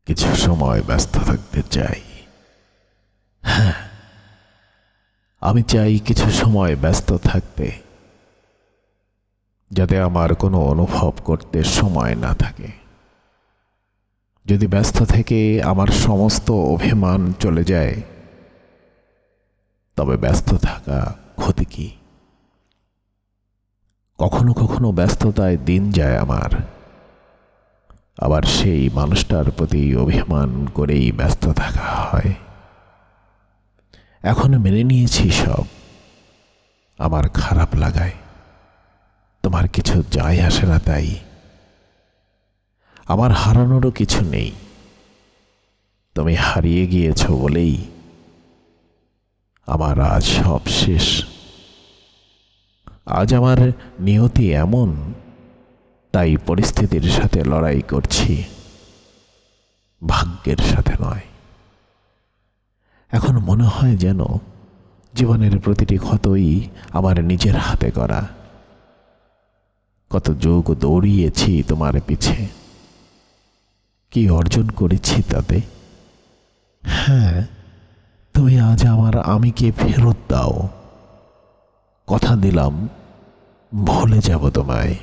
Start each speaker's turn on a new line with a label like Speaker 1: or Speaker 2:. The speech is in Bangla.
Speaker 1: কিছু সময় ব্যস্ত থাকতে চাই। হ্যাঁ, আমি চাই কিছু সময় ব্যস্ত থাকতে, যাতে আমার কোনো অনুভব করতে সময় না থাকে। যদি ব্যস্ত থেকে আমার সমস্ত অভিমান চলে যায়, তবে ব্যস্ত থাকা ক্ষতি কি? কখনো কখনো ব্যস্ততায় দিন যায় আমার, আবার সেই মানুষটার প্রতি অভিমান করেই ব্যস্ত থাকা হয়। এখন মেনে নিয়েছি সব। আমার খারাপ লাগায় তোমার কিছু যায় আসে না, তাই আমার হারানোরও কিছু নেই। তুমি হারিয়ে গিয়েছ বলেই আমার আজ সব শেষ। আজ আমার নিয়তি এমন, তাই পরিস্থিতির সাথে লড়াই করছি, ভাগ্যের সাথে নয়। এখন মনে হয় যেন জীবনের প্রতিটি ক্ষতই আমার নিজের হাতে করা। কত যোগ দৌড়িয়েছি তোমার পিছে, কি অর্জন করেছি তাতে? হ্যাঁ, তুমি আজ আমার আমিকে ফেরত দাও। কথা দিলাম ভুলে যাব তোমায়।